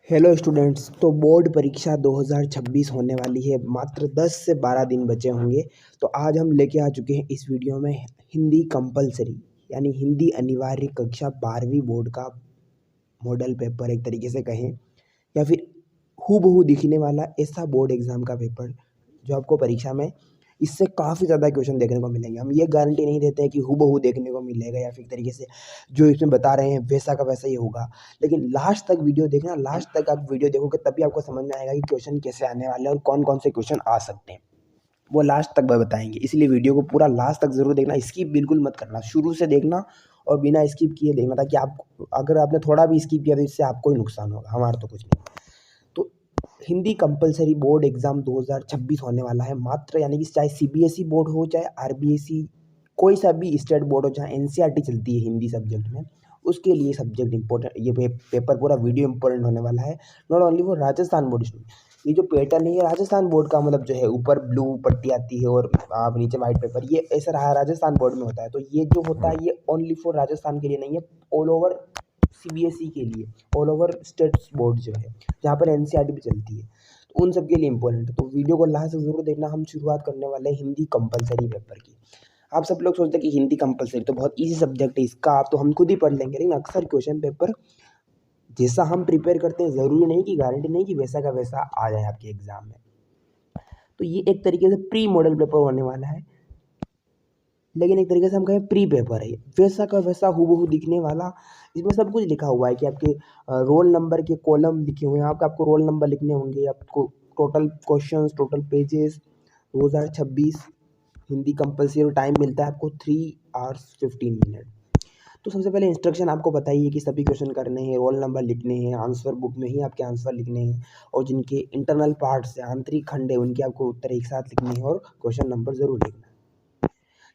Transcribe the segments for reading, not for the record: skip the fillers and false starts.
Hello students. तो board परीक्षा 2026 होने वाली है। मात्र 10 से 12 दिन बचे होंगे। तो आज हम लेके आ चुके हैं इस वीडियो में हिंदी कंपलसरी यानी हिंदी अनिवार्य कक्षा 12वीं बोर्ड का मॉडल पेपर एक तरीके से कहें, या फिर हूबहू दिखने वाला ऐसा बोर्ड एग्ज़ाम का पेपर जो आपको परीक्षा में इससे काफ़ी ज़्यादा क्वेश्चन देखने को मिलेंगे। हम ये गारंटी नहीं देते हैं कि हूबहू देखने को मिलेगा या फिर तरीके से जो इसमें बता रहे हैं वैसा का वैसा ही होगा, लेकिन लास्ट तक वीडियो देखना। लास्ट तक आप वीडियो देखोगे तभी आपको समझ में आएगा कि क्वेश्चन कैसे आने वाले हैं और कौन कौन से क्वेश्चन आ सकते हैं। वो लास्ट तक बताएंगे, इसलिए वीडियो को पूरा लास्ट तक ज़रूर देखना। स्किप बिल्कुल मत करना, शुरू से देखना और बिना स्किप किए देखना, ताकि आप अगर आपने थोड़ा भी स्किप किया तो इससे आपको ही नुकसान होगा, हमारा तो कुछ नहीं। तो हिंदी कंपलसरी बोर्ड एग्ज़ाम 2026 होने वाला है मात्र, यानी कि चाहे सीबीएसई बोर्ड हो, चाहे आरबीएसई, कोई सा भी स्टेट बोर्ड हो जहाँ एनसीईआरटी चलती है हिंदी सब्जेक्ट में, उसके लिए सब्जेक्ट इंपॉर्टेंट, ये पेपर पूरा वीडियो इंपॉर्टेंट होने वाला है। नॉट ओनली वो राजस्थान बोर्ड स्टूडेंट, ये जो पैटर्न है ये राजस्थान बोर्ड का, मतलब जो है ऊपर ब्लू पट्टी आती है और आप नीचे वाइट पेपर, ये ऐसा रहा राजस्थान बोर्ड में होता है। तो ये जो होता है ये ओनली फॉर राजस्थान के लिए नहीं है, ऑल ओवर सीबीएसई के लिए, ऑल ओवर स्टेट्स बोर्ड जो है जहाँ पर एनसीईआरटी भी चलती है, तो उन सब के लिए इंपॉर्टेंट है। तो वीडियो को लास्ट तक जरूर देखना। हम शुरुआत करने वाले हैं हिंदी कंपलसरी पेपर की। आप सब लोग सोचते हैं कि हिंदी कंपलसरी तो बहुत इजी सब्जेक्ट है इसका, तो हम खुद ही पढ़ लेंगे, लेकिन अक्सर क्वेश्चन पेपर जैसा हम प्रिपेयर करते हैं ज़रूरी नहीं कि गारंटी नहीं कि वैसा का वैसा आ जाए आपके एग्जाम में। तो ये एक तरीके से प्री मॉडल पेपर होने वाला है, लेकिन एक तरीके से हम कहें प्री पेपर है। वैसा का वैसा हूबहू दिखने वाला, इसमें सब कुछ लिखा हुआ है कि आपके रोल नंबर के कॉलम लिखे हुए हैं, आपको रोल नंबर लिखने होंगे, आपको total questions, total pages. 2026 Hindi compulsory और टाइम मिलता है आपको 3 hours 15 minute। तो सबसे पहले इंस्ट्रक्शन आपको बताइए कि सभी क्वेश्चन करने हैं, रोल नंबर लिखने हैं, आंसर बुक में ही आपके आंसर लिखने हैं, और जिनके इंटरनल पार्ट्स है, आंतरिक खंड है, उनके आपको उत्तर एक साथ लिखने हैं और क्वेश्चन नंबर जरूर लिखना है।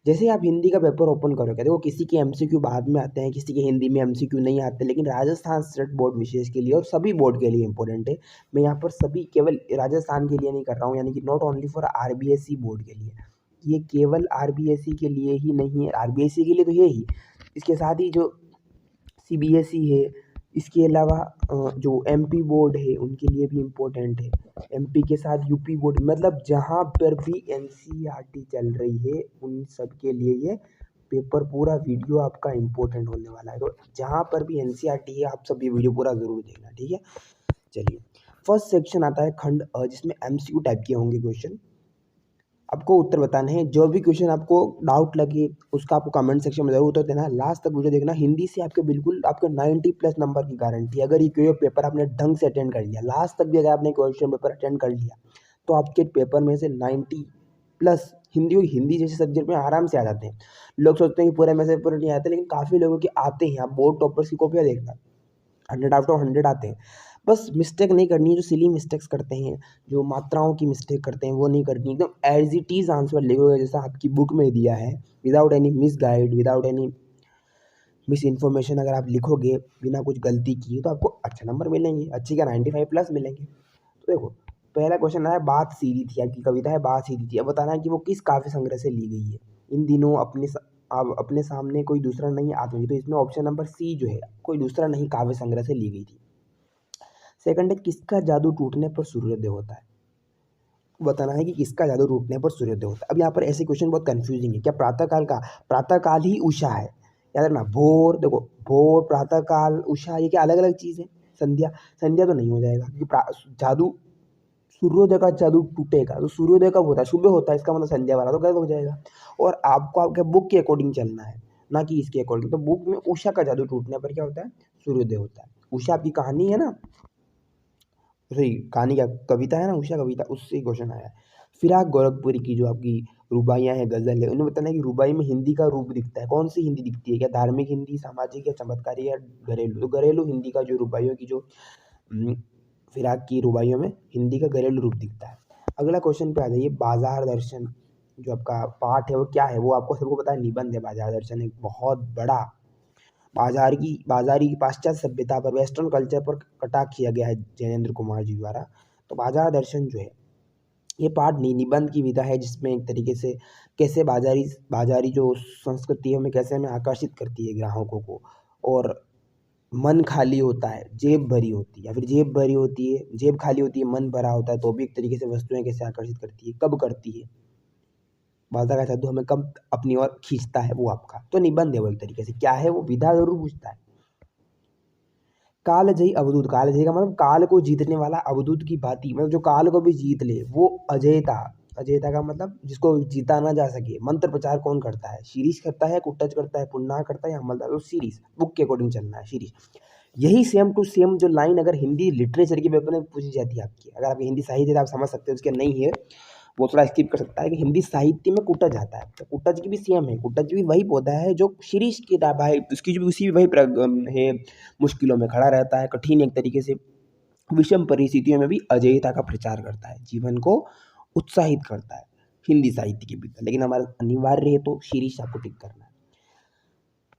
जैसे आप हिंदी का पेपर ओपन करोगे, देखो किसी के एमसीक्यू बाद में आते हैं, किसी के हिंदी में एमसीक्यू नहीं आते, लेकिन राजस्थान स्टेट बोर्ड विशेष के लिए और सभी बोर्ड के लिए इंपॉर्टेंट है। मैं यहाँ पर सभी केवल राजस्थान के लिए नहीं कर रहा हूँ, यानी कि not only for RBSE board के लिए, ये केवल आरबीएसई के लिए ही नहीं है। आरबीएसई के लिए तो ये ही, इसके साथ ही जो सीबीएसई है, इसके अलावा जो एमपी बोर्ड है उनके लिए भी इम्पोर्टेंट है। एमपी के साथ यूपी बोर्ड, मतलब जहाँ पर भी एनसीईआरटी चल रही है उन सब के लिए ये पेपर, पूरा वीडियो आपका इम्पोर्टेंट होने वाला है। तो जहाँ पर भी एनसीईआरटी है आप सब ये वीडियो पूरा ज़रूर देखना, ठीक है। चलिए, फर्स्ट सेक्शन आता है खंड अ, जिसमें एमसीक्यू टाइप के होंगे क्वेश्चन, आपको उत्तर बताने हैं। जो भी क्वेश्चन आपको डाउट लगे उसका आपको कमेंट सेक्शन में जरूर उत्तर देना है। लास्ट तक वीडियो देखना। हिंदी से आपके बिल्कुल आपके 90+ नंबर की गारंटी है, अगर ये क्वेश्चन पेपर आपने ढंग से अटेंड कर लिया। लास्ट तक भी अगर आपने क्वेश्चन पेपर अटेंड कर लिया तो आपके पेपर में से 90+ हिंदी और हिंदी जैसे सब्जेक्ट में आराम से आ जाते हैं। लोग सोचते हैं कि पूरे में से पूरे नहीं आते, लेकिन काफ़ी लोगों के आते हैं। आप बोर्ड टॉपर्स की कॉपियाँ देखना, 100 आउट ऑफ 100 आते हैं। बस मिस्टेक नहीं करनी है, जो सिली मिस्टेक्स करते हैं, जो मात्राओं की मिस्टेक करते हैं, वो नहीं करनी। एकदम एज इट इज़ आंसर लिखोगे जैसा आपकी बुक में दिया है, without any miss guide, without any miss information. अगर आप लिखोगे बिना कुछ गलती किए तो आपको अच्छे नंबर मिलेंगे, अच्छी क्या 95+ मिलेंगे। तो देखो, पहला क्वेश्चन आया, बात सीधी थी, आपकी कविता है बात सीधी थी। अब बताना है कि वो किस काव्य संग्रह से ली गई है। इन दिनों अब अपने सामने कोई दूसरा नहीं आत्मजी, तो इसमें ऑप्शन नंबर सी जो है, कोई दूसरा नहीं काव्य संग्रह से ली गई थी। सेकंड है, किसका जादू टूटने पर सूर्योदय होता है। बताना है कि किसका जादू टूटने पर सूर्योदय होता है। अब यहाँ पर ऐसे क्वेश्चन बहुत कंफ्यूजिंग है। क्या प्रातःकाल का, प्रातःकाल ही उषा है, याद रखना। भोर, देखो भोर, प्रातःकाल, उषा, ये क्या अलग अलग चीज़ है। संध्या, संध्या तो नहीं हो जाएगा, क्योंकि जादू, सूर्योदय का जादू टूटेगा तो सूर्योदय कब होता है, सुबह होता है, इसका मतलब संध्या वाला तो गलत हो जाएगा। और आपको आपके बुक के अकॉर्डिंग चलना है, ना कि इसके अकॉर्डिंग। तो बुक में उषा का जादू टूटने पर क्या होता है, सूर्योदय होता है। उषा आपकी कहानी है ना, सही कहानी, क्या कविता है ना उषा कविता, उससे क्वेश्चन आया है। फिराक गोरखपुरी की जो आपकी रुबाइयाँ हैं, गज़ल है, उन्हें बताना है कि रुबाई में हिंदी का रूप दिखता है। कौन सी हिंदी दिखती है, क्या धार्मिक हिंदी, सामाजिक या चमत्कारी या घरेलू। तो घरेलू हिंदी का जो रुबाइयों की जो उम, फिराक की रुबाइयों में हिंदी का घरेलू रूप दिखता है। अगला क्वेश्चन पे आ जाइए, बाजार दर्शन जो आपका पाठ है वो क्या है। वो आपको सबको पता है, निबंध है। बाजार दर्शन एक बहुत बड़ा बाजारी की पाश्चात्य सभ्यता पर, वेस्टर्न कल्चर पर कटाक्ष किया गया है जैनेंद्र कुमार जी द्वारा। तो बाजार दर्शन जो है ये पाठ निबंध की विधा है, जिसमें एक तरीके से कैसे बाजारी जो संस्कृति है हमें कैसे हमें आकर्षित करती है ग्राहकों को, और मन खाली होता है, जेब भरी होती है, या फिर जेब भरी होती है, जेब खाली होती है, मन भरा होता है, तो भी एक तरीके से वस्तुएं कैसे आकर्षित करती है, कब करती है, बाधा का जादू हमें कब अपनी ओर खींचता है, वो आपका तो निबंध है वो एक तरीके से। क्या है वो, विधा जरूर पूछता है। कालजयी अवधूत, कालजयी का मतलब काल को जीतने वाला, अवधूत की भांति मतलब जो काल को भी जीत ले, वो अजेयता। अजेयता का मतलब जिसको जीता ना जा सके। मंत्र प्रचार कौन करता है, शीरीष करता है, कुटच करता है, पुन्ना करता है या हमलदार, तो शीरीष, बुक के अकॉर्डिंग चलना है, शीरीष। यही सेम टू सेम जो लाइन अगर हिंदी लिटरेचर के पेपर में पूछी जाती है आपकी, अगर आपकी हिंदी साहित्य आप समझ सकते हो, उसके नहीं है वो थोड़ा स्किप कर सकता है कि हिंदी साहित्य में कुटज आता है, तो कुटज की भी सेम है। कुटज भी वही पौधा है जो शीरीष की भाई, उसकी जो उसी वही है, मुश्किलों में खड़ा रहता है, कठिन एक तरीके से विषम परिस्थितियों में भी अजेयता का प्रचार करता है, जीवन को उत्साहित करता है, हिंदी साहित्य के भीतर। लेकिन हमारा अनिवार्य है तो शीरीष आपको टिक करना है।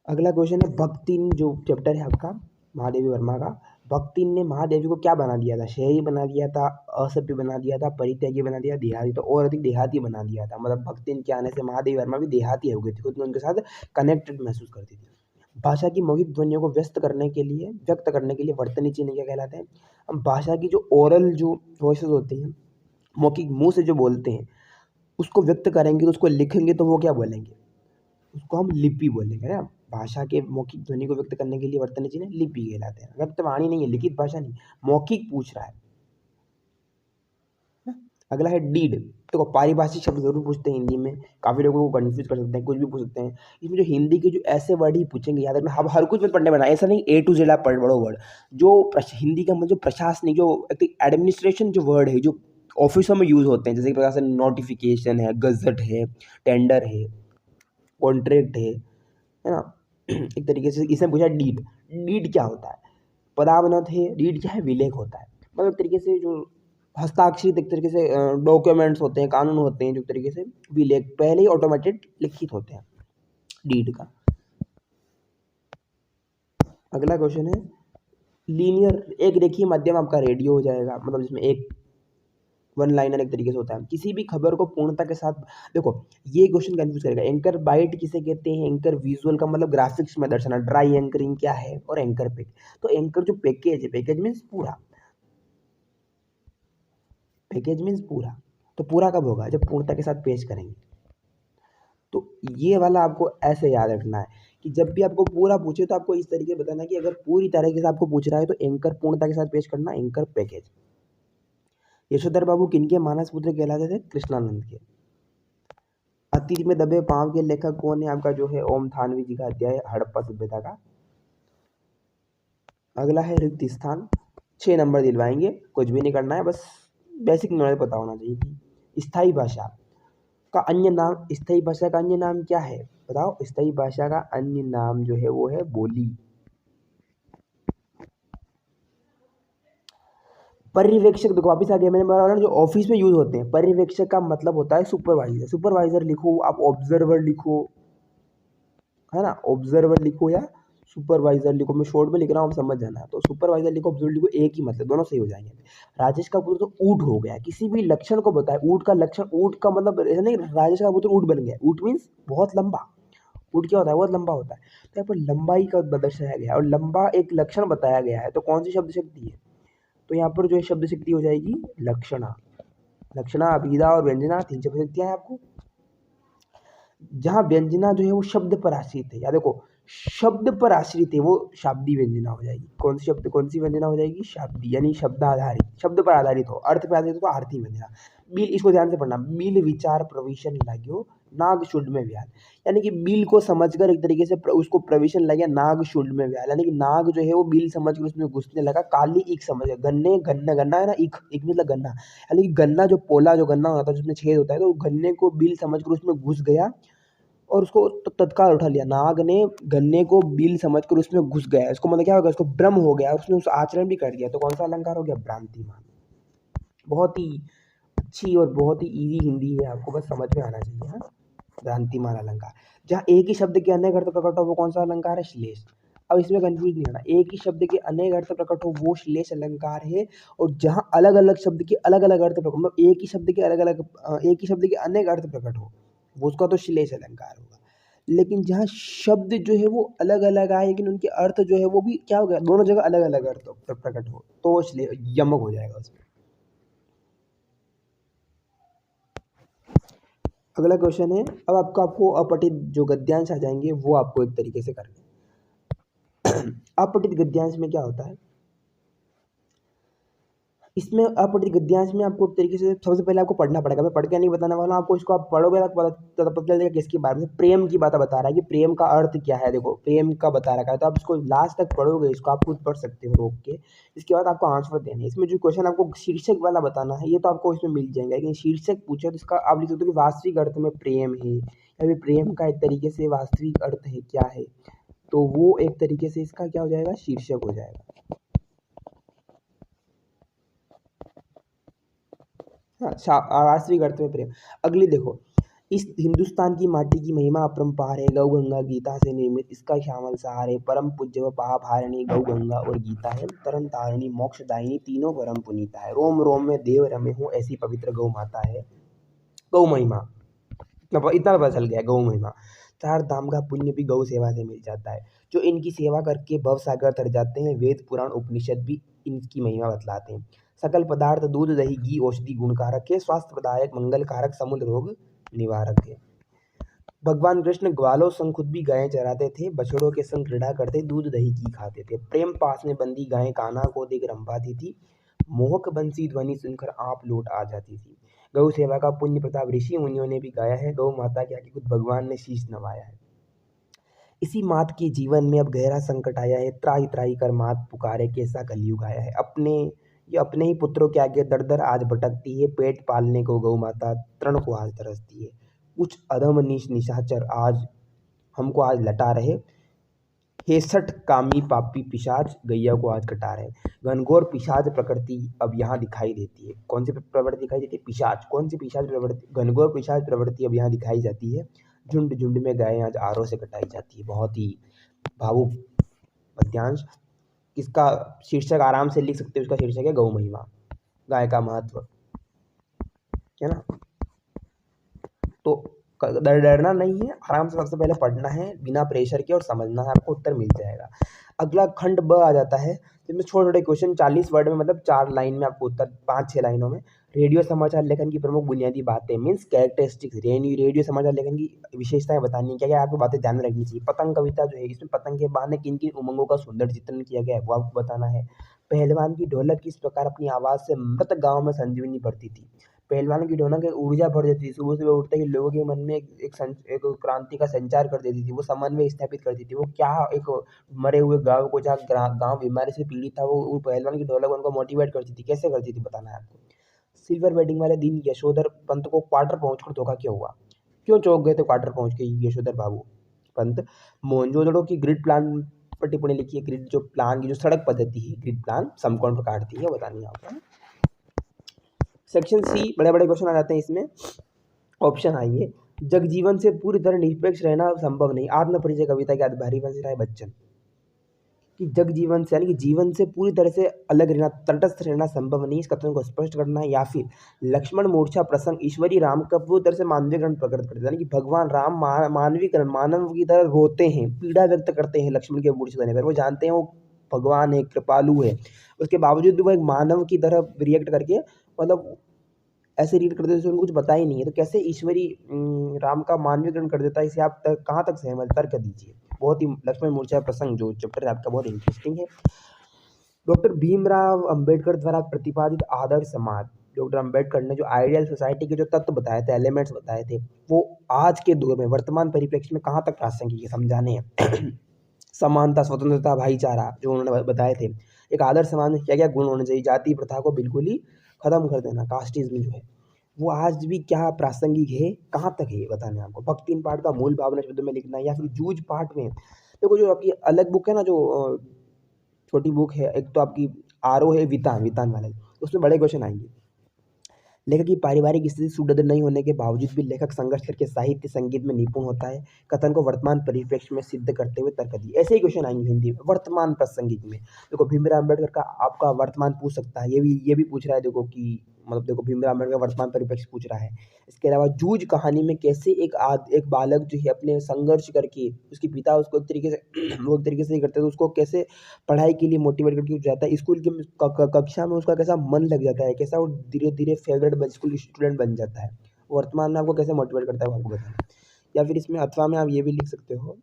अगला क्वेश्चन है भक्तिन, जो चैप्टर है आपका महादेवी वर्मा का। भक्तिन ने महादेवी को क्या बना दिया था, शहरी बना दिया था, असभ्य बना दिया था, परित्यागी बना दिया, देहाती, तो और अधिक देहाती बना दिया था। मतलब भक्तिन के आने से महादेवी वर्मा भी देहाती हो गई थी, खुद में उनके साथ कनेक्टेड महसूस करती थी। भाषा की मौखिक ध्वनियों को व्यक्त करने के लिए वर्तनी चिन्ह क्या कहलाते हैं। अब भाषा की जो ओरल जो वॉइसेस होती हैं, मौखिक मुंह से जो बोलते हैं, उसको व्यक्त करेंगे तो उसको लिखेंगे तो वो क्या बोलेंगे, उसको हम लिपि बोलेंगे ना। भाषा के मौखिक ध्वनि को व्यक्त करने के लिए वर्तनी चिन्ह लिपि कहलाते हैं। व्यक्त वाणी नहीं है, लिखित भाषा नहीं, मौखिक पूछ रहा है। अगला है डीड। देखो पारिभाषिक शब्द जरूर पूछते हैं हिंदी में, काफी लोगों को कंफ्यूज कर सकते हैं, कुछ भी पूछ सकते हैं। इसमें जो हिंदी के जो ऐसे वर्ड ही पूछेंगे, याद रखना, हम हर कुछ में पढ़ने बना, ऐसा नहीं A to Z आप पढ़ो वर्ड। जो हिंदी का मतलब जो प्रशासनिक, जो एडमिनिस्ट्रेशन जो वर्ड है, जो ऑफिसों में यूज होते हैं, जैसे कि प्रकार से नोटिफिकेशन है, गजट है, टेंडर है, कॉन्ट्रैक्ट है ना। एक तरीके से इसमें पूछा डीड। डीड क्या होता है, पदावनत है, डीड क्या है, विलेख होता है। मतलब एक तरीके से जो हस्ताक्षरित एक तरीके से डॉक्यूमेंट्स होते हैं, कानून होते हैं, जो एक तरीके से विलेख पहले ही ऑटोमेटेड लिखित होते हैं डीड का। अगला क्वेश्चन है लीनियर, एक रेखीय माध्यम आपका रेडियो हो जाएगा, मतलब जिसमें एक वन लाइनर एक तरीके से होता है। किसी भी खबर को पूर्णता के साथ, देखो ये क्वेश्चन कंफ्यूज करेगा। एंकर बाइट किसे कहते हैं, एंकर विजुअल का मतलब ग्राफिक्स में दर्शाना, ड्राई एंकरिंग क्या है, और एंकर पैक। तो एंकर जो पैकेज है, पैकेज मीन्स पूरा, पैकेज मीन्स पूरा, तो पूरा कब होगा, जब पूर्णता के साथ पेश करेंगे। तो ये वाला आपको ऐसे याद रखना है कि जब भी आपको पूरा पूछे तो आपको इस तरीके बताना है कि अगर पूरी तरीके से आपको पूछ रहा है तो एंकर पूर्णता के साथ पेश करना, एंकर पैकेज। यशोधर बाबू किनके मानस पुत्र कहलाते थे, कृष्णानंद के। अतीत में दबे पांव के लेखक कौन है, आपका जो है ओम थानवी जी का अध्याय हड़प्पा सभ्यता का। अगला है रिक्त स्थान, 6 नंबर दिलवाएंगे, कुछ भी नहीं करना है, बस बेसिक नॉलेज पता होना चाहिए कि स्थायी भाषा का अन्य नाम, स्थायी भाषा का अन्य नाम क्या है, बताओ। स्थायी भाषा का अन्य नाम जो है वो है बोली। पर्यवेक्षक, देखो वापिस आ गया, मैंने बोला जो ऑफिस में यूज होते हैं, पर्यवेक्षक का मतलब होता है सुपरवाइजर। सुपरवाइजर लिखो आप, ऑब्जर्वर लिखो, है ना, ऑब्जर्वर लिखो या सुपरवाइजर लिखो, मैं शॉर्ट में लिख रहा हूँ, आप समझ जाना। तो सुपरवाइजर लिखो, ऑब्जर्वर लिखो, एक ही मतलब, दोनों सही हो जाएंगे। राजेश का पुत्र तो ऊंट हो गया, किसी भी लक्षण को बताए, ऊंट का लक्षण, ऊंट का मतलब ऐसा नहीं राजेश का पुत्र ऊंट बन गया, ऊंट मीन्स बहुत लंबा। ऊंट क्या होता है, बहुत लंबा होता है। तो यहाँ पर लंबाई का दर्शाया गया और लंबा एक लक्षण बताया गया है, तो कौन सी शब्द शक्ति है, तो यहाँ पर जो है शब्द शक्ति हो जाएगी लक्षणा। लक्षणा, अभिधा और व्यंजना, 3 शब्द शक्तियाँ हैं आपको। जहाँ व्यंजना जो है वो शब्द पर आश्रित है, या देखो शब्द पर आश्रित है, वो शाब्दी व्यंजना हो जाएगी। कौन सी शब्द, कौन सी व्यंजना हो जाएगी, शाब्दी, यानी शब्द आधारित, शब्द पर आधारित हो, अर्थ पर आधारित हो तो आर्थी व्यंजना। बिल, इसको ध्यान से पढ़ना, बिल विचार प्रविशन लाग्यो नाग शुड में व्याल, यानी कि बिल को समझकर एक तरीके से उसको प्रविशन लग गया नाग शुड में व्याल, यानी कि नाग जो है वो बिल समझकर उसमें घुसने लगा, काली ईख समझ गया, गन्ने, गन्ना, गन्ना है ना, ईख, ईख मतलब गन्ना, यानी कि गन्ना जो पोला जो गन्ना होता है जिसमें छेद होता है, तो गन्ने को बिल समझकर उसमें घुस गया और उसको तत्काल उठा लिया। नाग ने गन्ने को बिल समझकर उसमें घुस गया, इसको मतलब क्या हो गया, उसको भ्रम हो गया, उसने उस आचरण भी कर दिया। तो कौन सा अलंकार हो गया, भ्रांतिमान। बहुत ही अच्छी और बहुत ही इजी हिंदी है, आपको बस समझ में आना चाहिए। हाँ, भ्रांतिमान अलंकार। जहाँ एक ही शब्द के अनेक अर्थ प्रकट हो वो कौन सा अलंकार है, श्लेष। अब इसमें कंफ्यूज नहीं होना, एक ही शब्द के अनेक अर्थ प्रकट हो वो श्लेष अलंकार है, और जहाँ अलग अलग शब्द के अलग अलग अर्थ प्रकट, मतलब एक ही शब्द के अलग अलग, एक ही शब्द के अनेक अर्थ प्रकट हो वो उसका तो श्लेष अलंकार होगा। लेकिन जहाँ शब्द जो है वो अलग अलग आए लेकिन उनके अर्थ जो है वो भी क्या हो गया, दोनों जगह अलग अलग अर्थ प्रकट हो, तो इसलिए यमक हो जाएगा उसमें। अगला क्वेश्चन है, अब आपको अपठित जो गद्यांश आ जाएंगे वो आपको एक तरीके से करने। अपठित गद्यांश में क्या होता है, इसमें अपठित गद्यांश में आपको एक तरीके से सबसे पहले आपको पढ़ना पड़ेगा, मैं पढ़ के नहीं बताने वाला हूँ आपको, इसको आप पढ़ोगे तो पता चल जाएगा किसके बारे में, प्रेम की बात बता रहा है कि प्रेम का अर्थ क्या है, देखो प्रेम का बता रखा है, तो आप इसको लास्ट तक पढ़ोगे, इसको आप खुद पढ़ सकते हो रोक के। इसके बाद आपको आंसर देना है, इसमें जो क्वेश्चन आपको शीर्षक वाला बताना है ये तो आपको इसमें मिल जाएगा, लेकिन शीर्षक पूछे तो इसका आप लिख सकते हो कि वास्तविक अर्थ में प्रेम है, या फिर प्रेम का एक तरीके से वास्तविक अर्थ है क्या है, तो वो एक तरीके से इसका क्या हो जाएगा, शीर्षक हो जाएगा। हाँ, वास्तविक अर्थ में प्रेम। अगली देखो, इस हिंदुस्तान की माटी की महिमा अपरंपार है, गौ गंगा गीता से निर्मित इसका श्यामल सहार है, परम पूज्य व पाप हारिणी गौ गंगा और गीता है, तरन तारिणी मोक्षदायिनी तीनों परम पुनीता है, रोम रोम में देव रमे हूँ ऐसी पवित्र गौ माता है। गौ महिमा इतना पता चल गया, गौ महिमा। चार धाम का पुण्य भी गौ सेवा से मिल जाता है, जो इनकी सेवा करके भव सागर तर जाते हैं, वेद पुराण उपनिषद भी इनकी महिमा बतलाते हैं। सकल पदार्थ दूध दही घी औषधि गुणकारक है, स्वास्थ्य प्रदायक मंगल कारक समुद्र रोग निवारक है। भगवान कृष्ण ग्वालों संग खुद भी गायें चराते थे, बछड़ों के संग क्रीड़ा करते, दूध दही घी खाते थे, प्रेम पास में बंदी गायें कान्हा को देख रंभाती थी, मोहक बंसी ध्वनि सुनकर आप लौट आ जाती थी। गौ सेवा का पुण्य प्रताप ऋषि मुनियों ने भी गाया है, गौ माता के आगे खुद भगवान ने शीश नवाया है। इसी मात के जीवन में अब गहरा संकट आया है, त्राही त्राही कर मात पुकारे, कैसा कलयुग आया है। अपने ही पुत्रों के आगे दर दर आज भटकती है, पेट पालने को गौ माता तृण को आज तरसती है। कुछ अधम नीच निशाचर आज हमको आज लटा रहे, 63 कामी पापी पिशाच गैया को आज कटा रहे। घनघोर पिशाच प्रकृति अब यहाँ दिखाई देती है। कौन सी प्रवृत्ति दिखाई देती है, पिशाच। कौन सी पिशाच प्रवृत्ति, घनघोर पिशाच प्रवृत्ति अब यहाँ दिखाई जाती है। झुंड झुंड में गायें आज आरों से कटाई जाती है। बहुत ही भावुक पद्यांश। इसका शीर्षक आराम से लिख सकते हो, इसका शीर्षक है गौ महिमा, गाय का महत्व, है ना। तो डरना नहीं है, आराम से सबसे पहले पढ़ना है बिना प्रेशर के और समझना है, आपको उत्तर मिल जाएगा। अगला खंड ब आ जाता है, जिसमें छोटे छोटे क्वेश्चन 40 वर्ड में, मतलब 4 लाइन में आपको उत्तर, 5-6 लाइनों में। रेडियो समाचार लेखन की प्रमुख बुनियादी बातें मीन्स कैरेक्टरिस्टिक्स, रेडियो समाचार लेखन की विशेषताएं बतानी है, क्या क्या आपको बातें ध्यान में रखनी चाहिए। पतंग कविता जो है, इसमें पतंग के बहाने किन किन उमंगों का सुंदर चित्रण किया गया है वो आपको बताना है। पहलवान की ढोलक किस प्रकार अपनी आवाज़ से मृत गाँव में संजीवनी भरती थी। पहलवान की ढोलक एक ऊर्जा भर देती थी, सुबह सुबह उठते ही लोगों के मन में एक क्रांति का संचार कर देती थी, वो समन्वय स्थापित करती थी। वो क्या, एक मरे हुए गाँव को, जहाँ गाँव बीमारी से पीड़ित था, वो पहलवान की ढोलक उनको मोटिवेट करती थी। कैसे करती थी बताना है आपको। सिल्वर वेडिंग वाले दिन यशोधर पंत को क्वार्टर पहुंचकर धोखा क्यों हुआ, क्यों चौंक गए थे क्वार्टर पहुंच के यशोधर बाबू पंत। मोहनजोदड़ो की ग्रिड प्लान पर टिप्पणी लिखी है। ग्रिड जो प्लान की जो सड़क पद्धति है, ग्रिड प्लान समकोण पर काटती है, बतानी है आपको। सेक्शन सी, बड़े बड़े क्वेश्चन आ जाते हैं इसमें। ऑप्शन आइए, जगजीवन से पूरी तरह निरपेक्ष रहना संभव नहीं, आत्म परिचय कविता के आधार हरिवंश राय बच्चन। कि जगजीवन से यानी कि जीवन से पूरी तरह से अलग रहना, तटस्थ रहना संभव नहीं, इस कथन को स्पष्ट करना है। या फिर लक्ष्मण मूर्छा प्रसंग ईश्वरी राम का पूरी तरह से मानवीकरण प्रकट करता है, यानी कि भगवान राम मानवीकरण, मानव की तरह रोते हैं, पीड़ा व्यक्त करते हैं लक्ष्मण के मूर्छित होने पर। वो जानते हैं वो भगवान है, कृपालु है, उसके बावजूद भी वो एक मानव की तरह रिएक्ट करके, मतलब ऐसे रीड कर देते जैसे उनको कुछ पता ही नहीं है। तो कैसे ईश्वरी राम का मानवीकरण कर देता है, इसे आप कहाँ तक सहमत, तर्क दीजिए। बहुत ही लक्ष्मण मूर्छा प्रसंग जो चैप्टर है आपका बहुत इंटरेस्टिंग है। डॉक्टर भीमराव अंबेडकर द्वारा प्रतिपादित आदर्श समाज, डॉक्टर अंबेडकर ने जो आइडियल सोसाइटी के जो तत्व बताए थे, एलिमेंट्स बताए थे, वो आज के दौर में वर्तमान परिप्रेक्ष्य में कहाँ तक प्रासंगिक है, समझाने हैं। समानता, स्वतंत्रता, भाईचारा जो उन्होंने बताए थे। एक आदर्श समाज में क्या क्या गुण होने चाहिए, जाति प्रथा को बिल्कुल ही खत्म कर देना, कास्टिज्म जो है वो आज भी क्या प्रासंगिक है, कहाँ तक है, बताना है आपको। भक्ति पाठ का मूल भावना शब्दों में लिखना है, या फिर जूझ पाठ में देखो, जो आपकी अलग बुक है ना, जो छोटी बुक है, एक तो आपकी आरो है वितान, वितान वाले, उसमें बड़े क्वेश्चन आएंगे। लेखक की पारिवारिक स्थिति सुदृढ़ नहीं होने के बावजूद भी लेखक संघर्ष करके साहित्य संगीत में निपुण होता है, कथन को वर्तमान परिप्रेक्ष्य में सिद्ध करते हुए तर्क दिए। ऐसे ही क्वेश्चन आएंगे हिंदी में वर्तमान प्रासंगिक में। देखो भीमराव अम्बेडकर का आपका वर्तमान पूछ सकता है, ये भी पूछ रहा है देखो कि मतलब देखो भीमराव अम्बेडकर वर्तमान परिप्रेक्ष्य पूछ रहा है। इसके अलावा जूझ कहानी में कैसे एक बालक जो है अपने संघर्ष करके उसके पिता उसको एक तरीके से वो एक तरीके से नहीं करते तो उसको कैसे पढ़ाई के लिए मोटिवेट करके जाता है, स्कूल की कक्षा में उसका कैसा मन लग जाता है, कैसा वो धीरे धीरे फेवरेट स्कूल स्टूडेंट बन जाता है, वर्तमान में आपको कैसे मोटिवेट करता है वो आपको बताना। या फिर इसमें अथवा में आप ये भी लिख सकते हो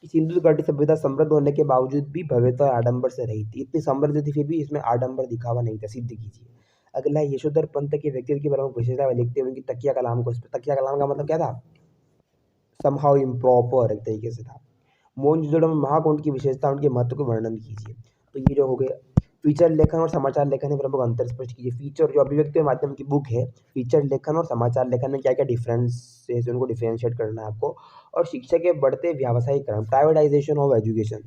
कि सिंधु घाटी सभ्यता समृद्ध होने के बावजूद भी भव्यता और आडंबर से रही थी, इतनी समृद्ध थी फिर भी इसमें आडंबर दिखावा नहीं था, सिद्ध कीजिए। अगला है यशोधर पंत के व्यक्तित्व की प्रमुख विशेषता लिखते हुए उनकी तकिया कलाम को, तकिया कलाम का मतलब क्या था, समहाउ इम्प्रॉपर एक तरीके से था। मोहनजोदड़ो में महाकुंड की विशेषता उनके महत्व को वर्णन कीजिए। तो ये जो हो गया फीचर लेखन और समाचार लेखन में प्रमुख अंतर स्पष्ट कीजिए। फीचर जो अभिव्यक्ति के माध्यम की बुक है, फीचर लेखन और समाचार लेखन में क्या क्या डिफरेंस है उनको डिफरेंशिएट करना है आपको। और शिक्षा के बढ़ते व्यावसायीकरण, privatisation of education,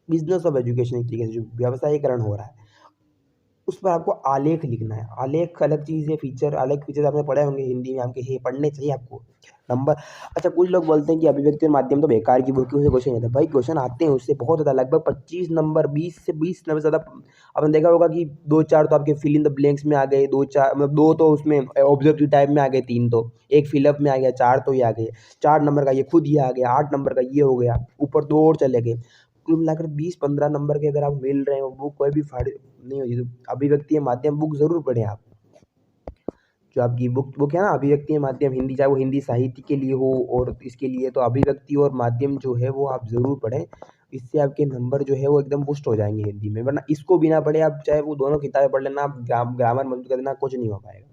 business of education एक तरीके से जो व्यवसायीकरण हो रहा है उस पर आपको आलेख लिखना है। आलेख अलग चीज़ है, फीचर अलग, फीचर आपने पढ़े होंगे हिंदी में, आपके ये पढ़ने चाहिए आपको नंबर। अच्छा कुछ लोग बोलते हैं कि अभिव्यक्ति और माध्यम तो बेकार की बुक है, उससे क्वेश्चन आता है। भाई क्वेश्चन आते हैं उससे बहुत ज़्यादा, लगभग 25 नंबर, 20 से 20 नंबर ज़्यादा। आपने देखा होगा कि 2-4 तो आपके फिल इन द ब्लैंक्स में आ गए, 2-4 मतलब 2 तो उसमें ऑब्जेक्टिव टाइप में आ गए, 3 तो एक फिलअप में आ गया, 4 तो ये आ गए, 4 नंबर का ये खुद ये आ गया, 8 नंबर का ये हो गया, ऊपर 2 और चले गए। कुल मिलाकर 20-15 नंबर के अगर आप मिल रहे हो बुक कोई भी फाड़ नहीं होगी। तो अभिव्यक्ति माध्यम बुक ज़रूर पढ़ें आप। जो आपकी बुक है ना अभिव्यक्ति माध्यम हिंदी, चाहे वो हिंदी साहित्य के लिए हो और इसके लिए, तो अभिव्यक्ति और माध्यम जो है वो आप ज़रूर पढ़ें। इससे आपके नंबर जो है वो एकदम बूस्ट हो जाएंगे हिंदी में। वरना इसको बिना पढ़े आप चाहे वो दोनों किताबें पढ़ लेना, आप ग्रामर मजबूत कर देना, कुछ नहीं हो पाएगा।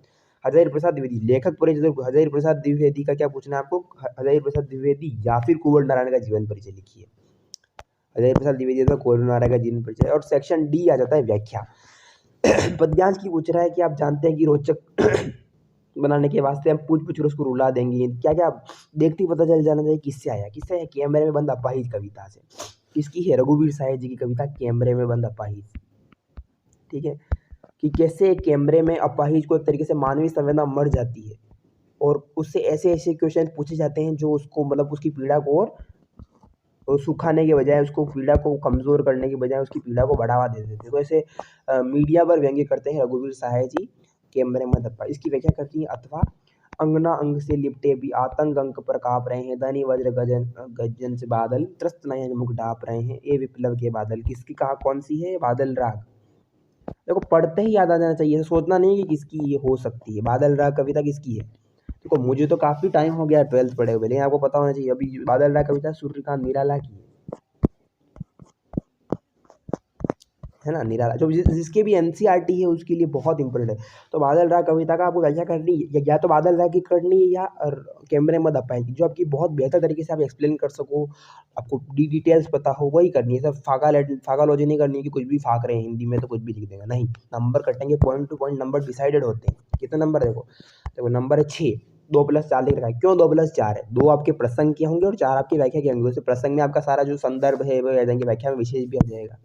हजारी प्रसाद द्विवेदी लेखक पूरे हजारी प्रसाद द्विवेदी का क्या पूछना है आपको, हजारी प्रसाद द्विवेदी या फिर कुंवर नारायण का जीवन परिचय लिखिए। हजारी प्रसाद द्विवेदी का कुंवर नारायण का जीवन परिचय। और सेक्शन डी आ जाता है व्याख्या। पद्यांश की पूछ रहा है कि आप जानते हैं कि रोचक बनाने के वास्ते हम पूछ कर उसको रुला देंगे, क्या क्या देखते ही पता चल जाना चाहिए किससे आया। किससे आया, कैमरे में बंद अपाहिज कविता से। किसकी है, रघुवीर साय जी की कविता कैमरे में बंद अपाहिज। ठीक है, कि कैसे कैमरे में अपाहिज को एक तरीके से मानवीय संवेदना मर जाती है और उससे ऐसे ऐसे क्वेश्चन पूछे जाते हैं जो उसको मतलब उसकी पीड़ा को और सुखाने के बजाय, उसको पीड़ा को कमज़ोर करने के बजाय उसकी पीड़ा को बढ़ावा दे देते हैं। तो ऐसे मीडिया पर व्यंग्य करते हैं रघुवीर सहाय जी कैमरे में दप्पा। इसकी व्याख्या करती हैं अथवा, अंगना अंग से लिपटे भी आतंक अंक पर काँप रहे हैं, धनी वज्र गजन से बादल त्रस्त नयन मुख ढाँप रहे हैं, ये विप्लव के बादल। किसकी कहा, कौन सी है, बादल राग। देखो पढ़ते ही याद आ जाना चाहिए, सोचना नहीं कि किसकी ये हो सकती है। बादल राग कविता किसकी है, देखो मुझे तो काफ़ी टाइम हो गया 12th पढ़े हुए, लेकिन आपको पता होना चाहिए अभी बादल राग कविता सूर्यकांत निराला की है ना। निराला जो जिसके भी एनसीईआरटी है उसके लिए बहुत इंपॉर्टेंट है। तो बादल राग कविता का आपको व्याख्या करनी है, या तो बादल राग की करनी है या कैमरे में दपाएगी, जो आपकी बहुत बेहतर तरीके से आप एक्सप्लेन कर सको, आपको डिटेल्स पता हो वही करनी है। सब फागालॉजी नहीं करनी है कि कुछ भी फाक रहे हैं हिंदी में तो कुछ भी लिख देगा, नहीं। नंबर कटेंगे point two point, number decided होते हैं। कितने नंबर, देखो देखो नंबर है 6, 2+4 लिख रखा है, क्यों 2+4 है, 2 आपके प्रसंग के होंगे और 4 आपकी व्याख्या के होंगे। उस प्रसंग में आपका सारा जो संदर्भ है वो आ जाएंगे, व्याख्या में विशेष भी आ जाएगा।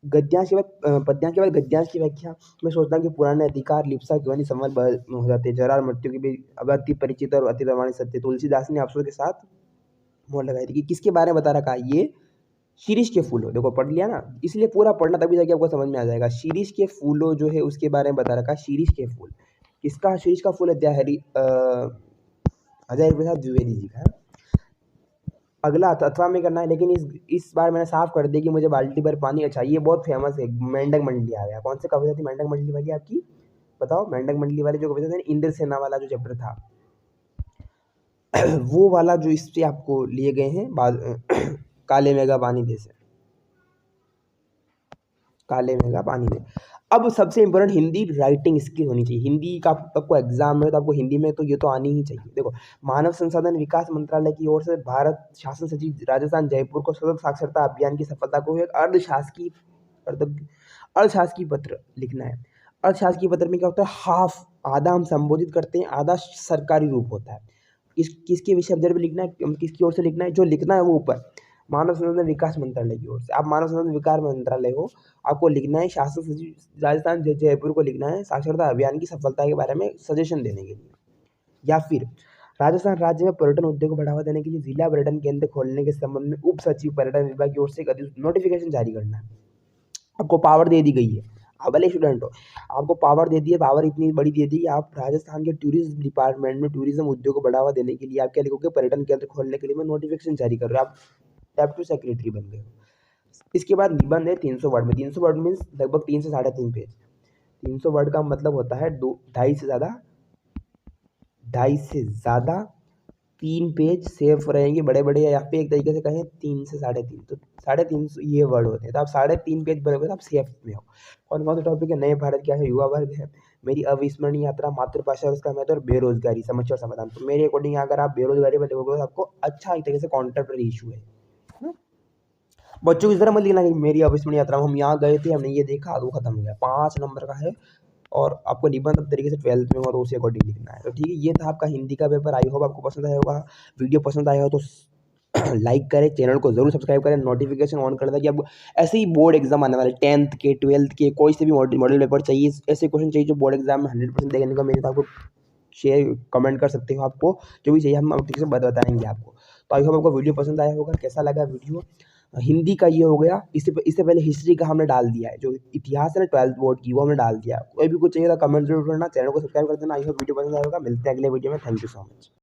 गद्यांश के बाद पद्यांश के बाद गद्यांश की व्याख्या। मैं सोचता हूँ कि पुराने अधिकार लिप्सा ध्वनि संवल हो जाते, जरार मृत्यु की भी अब अति परिचित और अति प्रमाणित सत्य। तुलसीदास ने अफसोस के साथ मोहर लगाई थी कि किसके बारे में बता रखा, ये शीरीष के फूलों, देखो पढ़ लिया ना, इसलिए पूरा पढ़ना तभी जाके आपको समझ में आ जाएगा। शीरीष के फूलों जो है उसके बारे में बता रखा, शीरीष के फूल। किसका, शीरीष का फूल है हजारी प्रसाद द्विवेदी जी का है। अगला अथवा में करना है, लेकिन इस बार मैंने साफ कर दिया कि मुझे बाल्टी भर पानी। अच्छा ये बहुत फेमस है, मेंढक मंडली आ गया। कौन से कविता थी मेंढक मंडली वाली आपकी, बताओ। मेंढक मंडली वाली जो कविता थी, इंद्र सेना वाला जो चैप्टर था वो वाला जो इससे आपको लिए गए हैं काले मेघा पानी दे से, काले मेघा पानी दे। अब सबसे इंपॉर्टेंट हिंदी राइटिंग स्किल होनी चाहिए। हिंदी का आपको एग्जाम में तो आपको हिंदी में तो ये तो आनी ही चाहिए। देखो मानव संसाधन विकास मंत्रालय की ओर से भारत शासन सचिव राजस्थान जयपुर को सतत साक्षरता अभियान की सफलता को एक अर्धशासकीय पत्र लिखना है। अर्धशासकीय पत्र में क्या होता है, हाफ, आधा हम संबोधित करते हैं, आधा सरकारी रूप होता है। किसके विषय में लिखना है, किसकी ओर से लिखना है, जो लिखना है वो ऊपर मानव संसाधन विकास मंत्रालय की ओर से। आप मानव संसाधन विकास मंत्रालय हो, आपको लिखना है शासन सचिव राजस्थान जयपुर को लिखना है साक्षरता अभियान की सफलता के बारे में सजेशन देने के लिए। या फिर राजस्थान राज्य में पर्यटन उद्योग को बढ़ावा देने के लिए जिला पर्यटन केंद्र खोलने के संबंध में उप सचिव पर्यटन विभाग की ओर से एक नोटिफिकेशन जारी करना है। आपको पावर दे दी गई है, आप भले स्टूडेंट हो, आपको पावर दे दी है, पावर इतनी बड़ी दे दी कि आप राजस्थान के टूरिज्म डिपार्टमेंट में टूरिज्म उद्योग को बढ़ावा देने के लिए आप क्या लिखोगे, पर्यटन केंद्र खोलने के लिए मैं नोटिफिकेशन जारी कर रहा हूँ, आप डेप्यूटी सेक्रेटरी बन गए हो। इसके बाद निबंध है 300 वर्ड में। 300 वर्ड मीन्स लगभग 3 से 3.5 पेज। 300 वर्ड का मतलब होता है 2.5 से ज़्यादा 3 पेज सेफ रहेंगे बड़े बड़े, या पे एक तरीके से कहें 3 से 3.5, तो 350 ये वर्ड होते हैं। तो आप 3.5 पेज भरोगे तो आप सेफ में हो। कौन कौन से टॉपिक है, नए भारत क्या है, युवा वर्ग है, मेरी अविस्मरणीय यात्रा, मातृभाषा और उसका महत्व, और बेरोजगारी समस्या और समाधान। तो मेरे अकॉर्डिंग अगर आप बेरोजगारी पर लिखोगे तो आपको अच्छा एक तरीके से कॉन्टेम्पररी इशू है। बच्चों की तरह मत लिखना कि मेरी अविस्मरणीय यात्रा हम यहाँ गए थे, हमने ये देखा, वो खत्म हो गया। 5 नंबर का है और आपको निबंध अब तरीके से 12th में हुआ तो उसी अकॉर्डिंग लिखना है। तो ठीक है, ये था आपका हिंदी का पेपर। आई होप आपको पसंद आया होगा। वीडियो पसंद आया हो तो लाइक करें, चैनल को जरूर सब्सक्राइब करें, नोटिफिकेशन ऑन कर दें कि आपको ऐसे ही बोर्ड एग्जाम आने वाले 10th के 12th के कोई से भी मॉडल पेपर चाहिए, ऐसे क्वेश्चन चाहिए जो बोर्ड एग्जाम में 100% देखने को मिले, तो आपको शेयर कमेंट कर सकते हो। आपको जो भी चाहिए हम ठीक से बताएंगे आपको। तो आई होप आपको वीडियो पसंद आया होगा। कैसा लगा वीडियो? हिंदी का ये हो गया। इससे पहले हिस्ट्री का हमने डाल दिया है, जो इतिहास है ना 12th बोर्ड की, वो हमने डाल दिया। कोई भी कुछ चाहिए तो कमेंट जरूर करना, चैनल को सब्सक्राइब कर देना। आई होप वीडियो पसंद आया होगा। मिलते हैं अगले वीडियो में। Thank you so much.